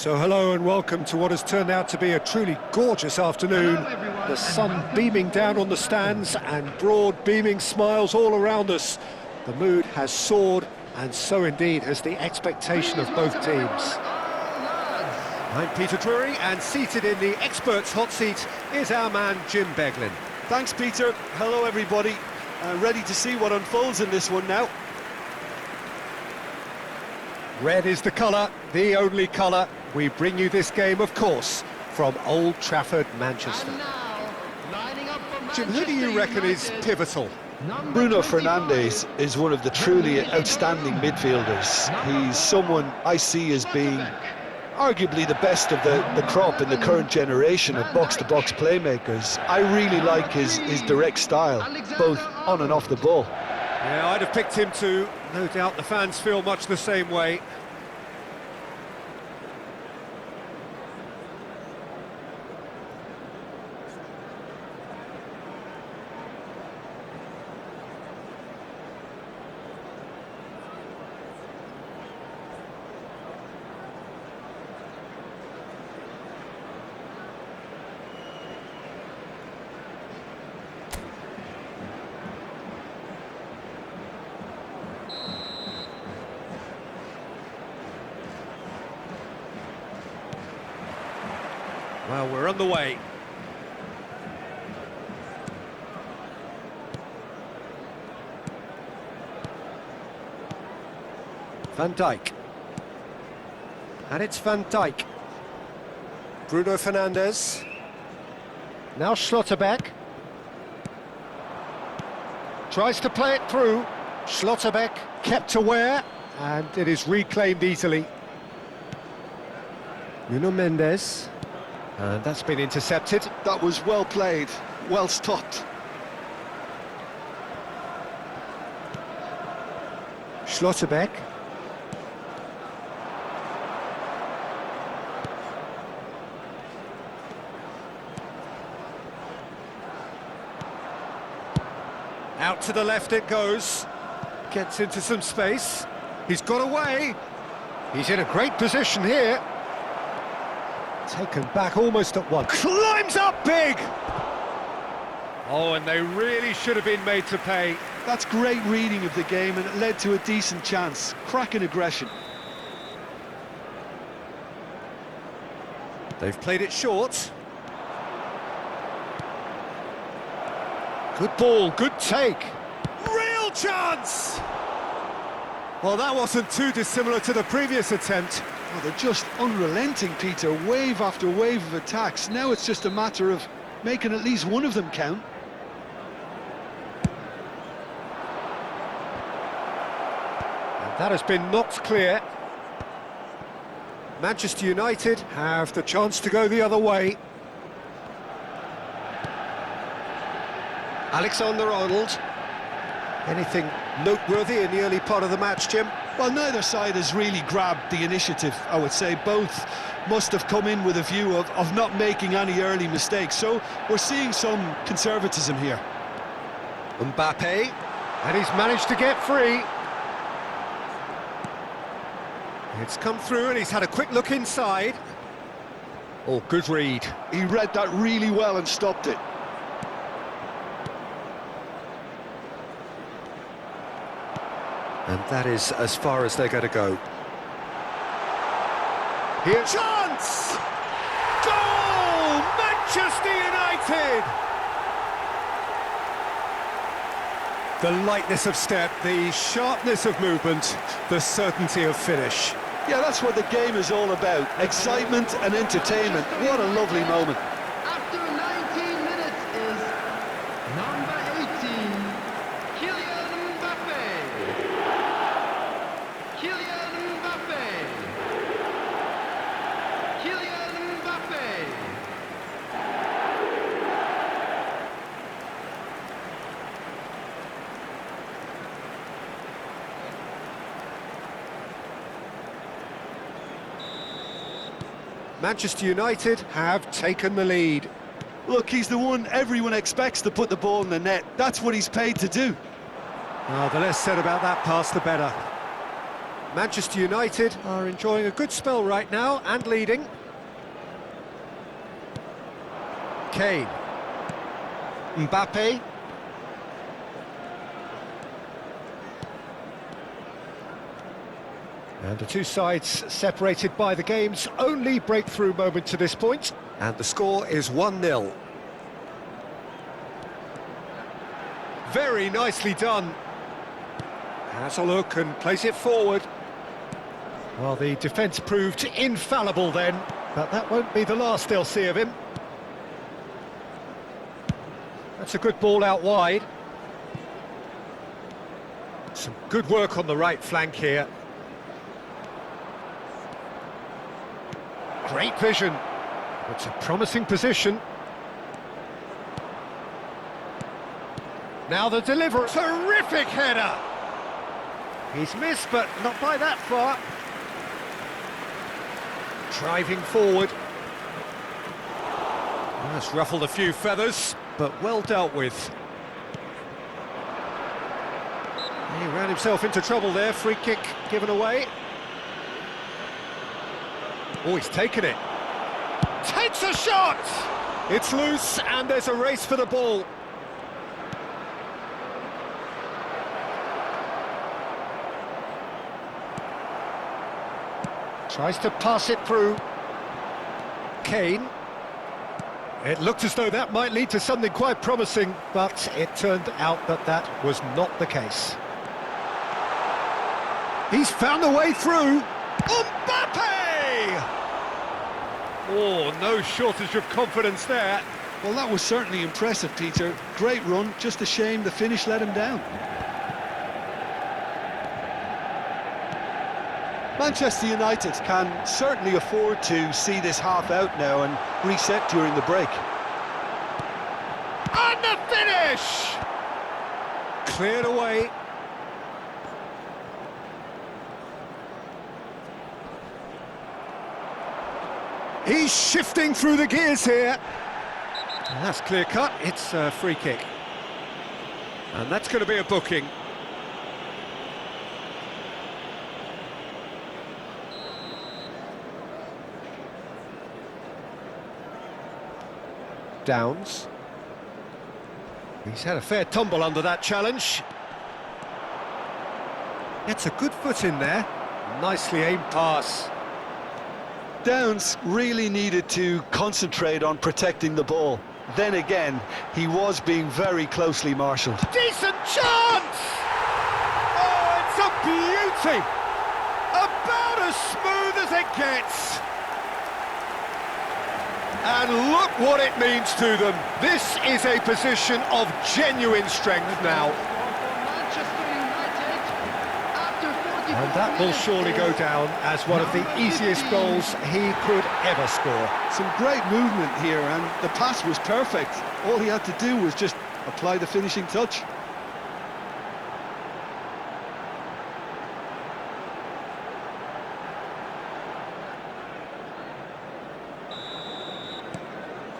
So hello and welcome to what has turned out to be a truly gorgeous afternoon. The sun beaming down on the stands and broad beaming smiles all around us. The mood has soared, and so indeed has the expectation of both teams. I'm Peter Drury, and seated in the experts' hot seat is our man Jim Beglin. Thanks, Peter. Hello, everybody. Ready to see what unfolds in this one now. Red is the colour, the only colour. We bring you this game, of course, from Old Trafford, Manchester. Jim, who do you reckon is pivotal? Bruno Fernandes is one of the truly outstanding midfielders. He's someone I see as being arguably the best of the crop in the current generation of box-to-box playmakers. I really like his direct style, both on and off the ball. Yeah, I'd have picked him too. No doubt the fans feel much the same way. Well, we're on the way. Van Dijk. And it's Van Dijk. Bruno Fernandes. Now Schlotterbeck. Tries to play it through. Schlotterbeck kept aware, and it is reclaimed easily. Nuno Mendes. And that's been intercepted. That was well played, well stopped. Schlotterbeck. Out to the left it goes. Gets into some space. He's got away. He's in a great position here. Taken back almost at once. Climbs up big! Oh, and they really should have been made to pay. That's great reading of the game, and it led to a decent chance. Cracking aggression. They've played it short. Good ball, good take. Real chance! Well, that wasn't too dissimilar to the previous attempt. Oh, they're just unrelenting, Peter. Wave after wave of attacks. Now it's just a matter of making at least one of them count. And that has been knocked clear. Manchester United have the chance to go the other way. Alexander-Arnold. Anything noteworthy in the early part of the match, Jim? Well, neither side has really grabbed the initiative, I would say. Both must have come in with a view of not making any early mistakes. So we're seeing some conservatism here. Mbappe, and he's managed to get free. It's come through and he's had a quick look inside. Oh, good read. He read that really well and stopped it. And that is as far as they're going to go. Here, chance! Goal! Manchester United! The lightness of step, the sharpness of movement, the certainty of finish. Yeah, that's what the game is all about. Excitement and entertainment. What a lovely moment. After 19 minutes is number 18, Kylian Mbappe. Kylian Mbappe. Kylian Mbappe. Manchester United have taken the lead. Look, he's the one everyone expects to put the ball in the net. That's what he's paid to do. Oh, the less said about that pass, the better. Manchester United are enjoying a good spell right now and leading. Kane. Mbappe. And the two sides separated by the game's only breakthrough moment to this point. And the score is 1-0. Very nicely done. Has a look and plays it forward. Well, the defence proved infallible then, but that won't be the last they'll see of him. That's a good ball out wide. Some good work on the right flank here. Great vision. It's a promising position. Now the delivery. Terrific header! He's missed, but not by that far. Driving forward. That's ruffled a few feathers, but well dealt with. He ran himself into trouble there. Free kick given away. Oh, he's taken it. Takes a shot! It's loose, and there's a race for the ball. Tries to pass it through. Kane. It looked as though that might lead to something quite promising, but it turned out that that was not the case. He's found a way through. Mbappe! Oh, no shortage of confidence there. Well, that was certainly impressive, Peter. Great run, just a shame the finish let him down. Manchester United can certainly afford to see this half out now and reset during the break. And the finish! Cleared away. He's shifting through the gears here. And that's clear cut. It's a free kick. And that's going to be a booking. Downs. He's had a fair tumble under that challenge. Gets a good foot in there. Nicely aimed pass. Downs really needed to concentrate on protecting the ball. Then again, he was being very closely marshalled. Decent chance! Oh, it's a beauty! About as smooth as it gets. And look what it means to them. This is a position of genuine strength now. And that will surely go down as one of the easiest goals he could ever score. Some great movement here, and the pass was perfect. All he had to do was just apply the finishing touch.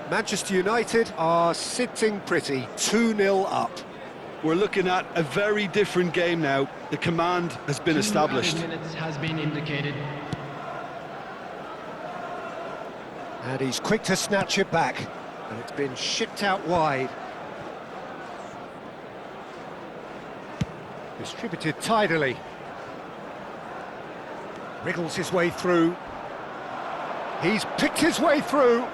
Manchester United are sitting pretty, 2-0 up. We're looking at a very different game now. The command has been established. 2 minutes has been indicated. And he's quick to snatch it back. And it's been shipped out wide. Distributed tidily. Wriggles his way through. He's picked his way through.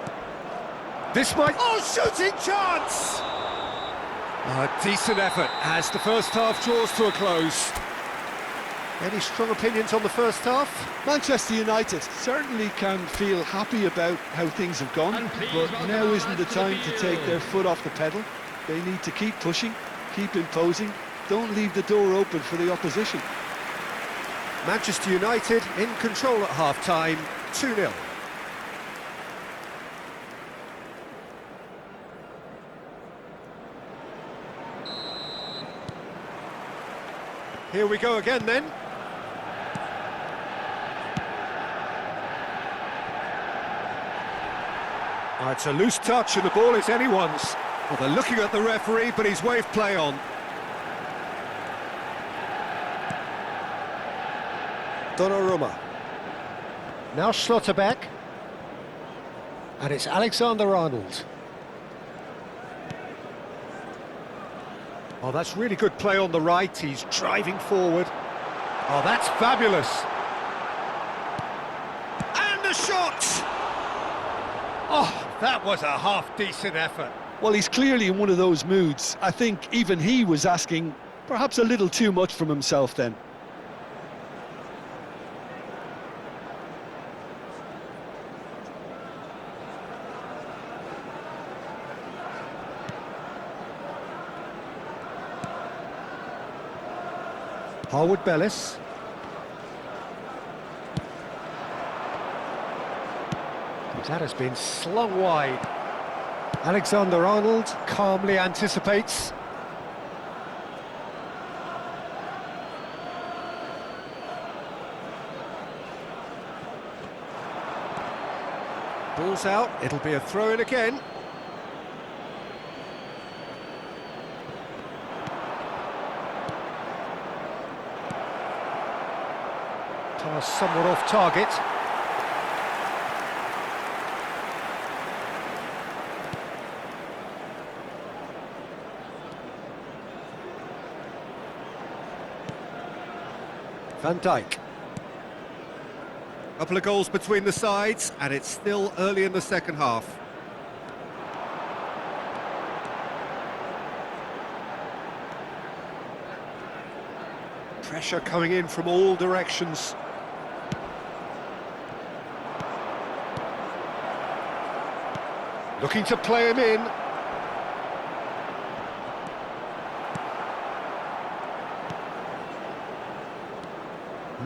This might... Oh, shooting chance! A decent effort as the first half draws to a close. Any strong opinions on the first half? Manchester United certainly can feel happy about how things have gone, but now isn't the time to take their foot off the pedal. They need to keep pushing, keep imposing, don't leave the door open for the opposition. Manchester United in control at half-time, 2-0. Here we go again then. Oh, it's a loose touch and the ball is anyone's. Well, they're looking at the referee, but he's waved play on. Donnarumma. Now Schlotterbeck. And it's Alexander-Arnold. Oh, that's really good play on the right. He's driving forward. Oh, that's fabulous. And the shot! Oh, that was a half-decent effort. Well, he's clearly in one of those moods. I think even he was asking perhaps a little too much from himself then. Harwood Bellis. That has been slung wide. Alexander-Arnold calmly anticipates. Ball's out, it'll be a throw-in again. Pass somewhat off target. Van Dijk. Couple of goals between the sides, and it's still early in the second half. Pressure coming in from all directions. Looking to play him in.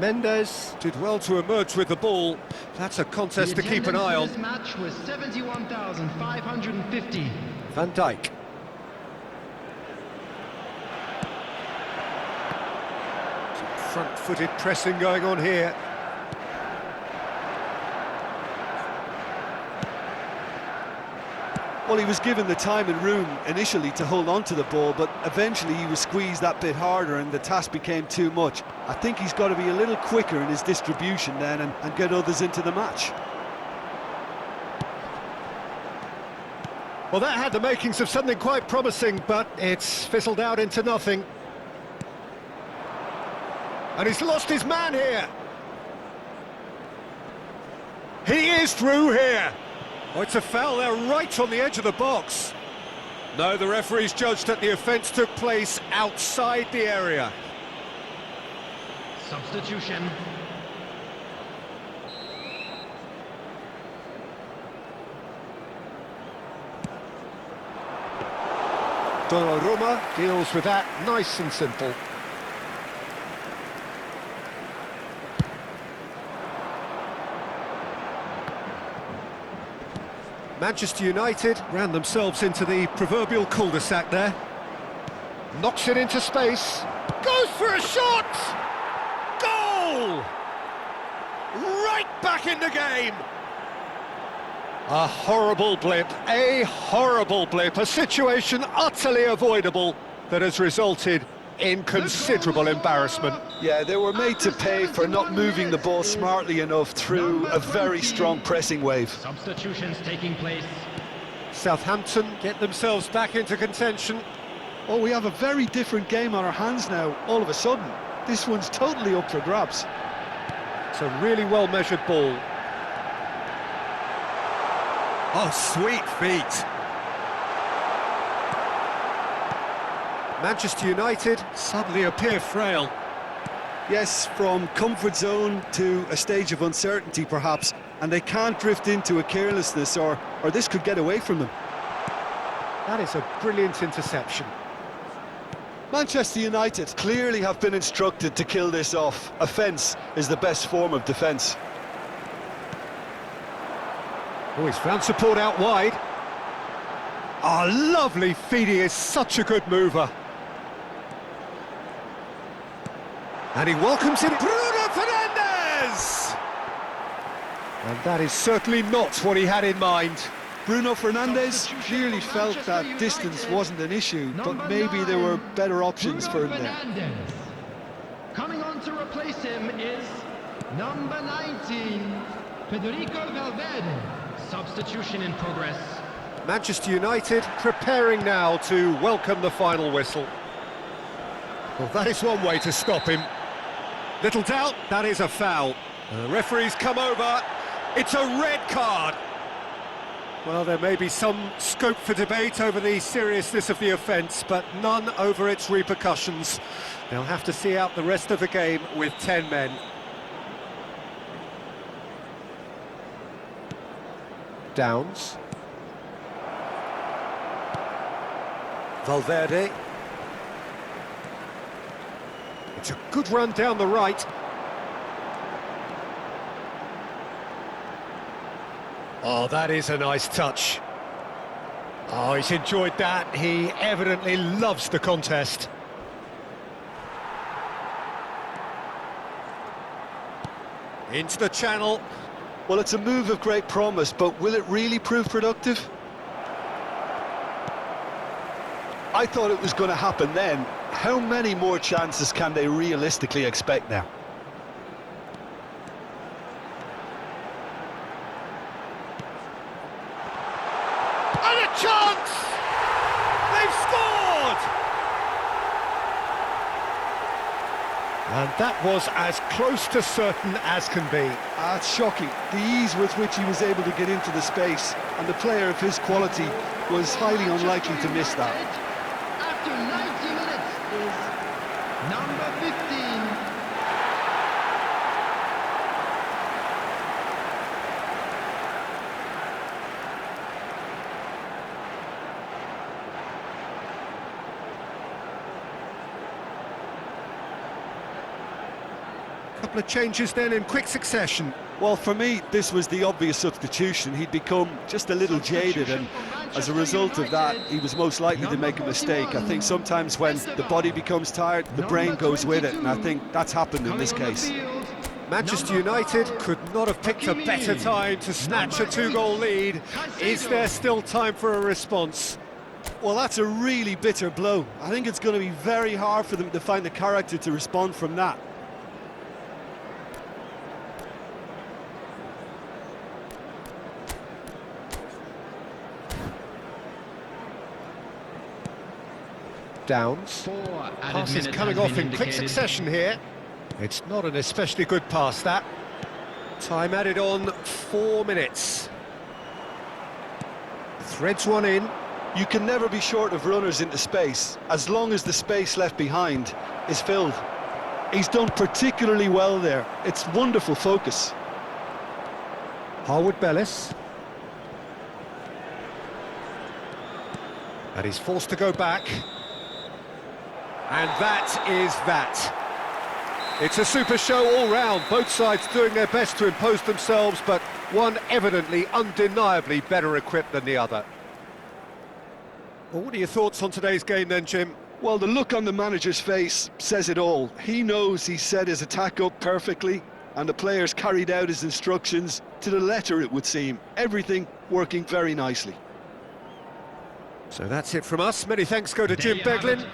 Mendes did well to emerge with the ball. That's a contest to keep an eye on. This match was 71,550. Van Dijk. Some front-footed pressing going on here. Well, he was given the time and room initially to hold on to the ball, but eventually he was squeezed that bit harder and the task became too much. I think he's got to be a little quicker in his distribution then and get others into the match. Well, that had the makings of something quite promising, but it's fizzled out into nothing. And he's lost his man here. He is through here. Oh, it's a foul there right on the edge of the box. No, the referee's judged that the offence took place outside the area. Substitution. Donnarumma deals with that nice and simple. Manchester United ran themselves into the proverbial cul-de-sac there. Knocks it into space. Goes for a shot! Goal! Right back in the game! A horrible blip, a situation utterly avoidable that has resulted in considerable embarrassment. Yeah, they were made to pay for not moving the ball smartly enough through a very strong pressing wave. Substitutions taking place. Southampton get themselves back into contention. Oh, we have a very different game on our hands now, all of a sudden. This one's totally up for grabs. It's a really well-measured ball. Oh, sweet feet. Manchester United suddenly appear frail. Yes, from comfort zone to a stage of uncertainty perhaps, and they can't drift into a carelessness or this could get away from them. That is a brilliant interception. Manchester United clearly have been instructed to kill this off. Offence is the best form of defence. Oh, he's found support out wide. Oh, lovely feet, he is such a good mover. And he welcomes it, Bruno Fernandes! And that is certainly not what he had in mind. Bruno Fernandes clearly felt that distance wasn't an issue, but maybe there were better options for him there. Coming on to replace him is Number 19, Federico Valverde. Substitution in progress. Manchester United preparing now to welcome the final whistle. Well, that is one way to stop him. Little doubt, that is a foul. The referee's come over. It's a red card. Well, there may be some scope for debate over the seriousness of the offence, but none over its repercussions. They'll have to see out the rest of the game with 10 men. Downs. Valverde. It's a good run down the right. Oh, that is a nice touch. Oh, he's enjoyed that. He evidently loves the contest. Into the channel. Well, it's a move of great promise, but will it really prove productive? I thought it was going to happen then. How many more chances can they realistically expect now? And a chance! They've scored! And that was as close to certain as can be. It's shocking. The ease with which he was able to get into the space, and the player of his quality was highly unlikely to miss that. After 90 minutes is number 15. Couple of changes then in quick succession. Well, for me, this was the obvious substitution. He'd become just a little jaded, and as a result of that, he was most likely to make a mistake. I think sometimes when the body becomes tired, the brain goes with it, and I think that's happened in this case. Manchester United could not have picked a better time to snatch a two-goal lead. Is there still time for a response? Well, that's a really bitter blow. I think it's going to be very hard for them to find the character to respond from that. Downs. Pass is coming off in quick succession here. It's not an especially good pass, that. Time added on 4 minutes. Threads one in. You can never be short of runners into space, as long as the space left behind is filled. He's done particularly well there. It's wonderful focus. Harwood Bellis. And he's forced to go back. And that is that. It's a super show all round, both sides doing their best to impose themselves, but one evidently, undeniably better equipped than the other. Well, what are your thoughts on today's game then, Jim? Well, the look on the manager's face says it all. He knows he set his attack up perfectly, and the players carried out his instructions to the letter, it would seem. Everything working very nicely. So that's it from us. Many thanks go to Jim Beglin.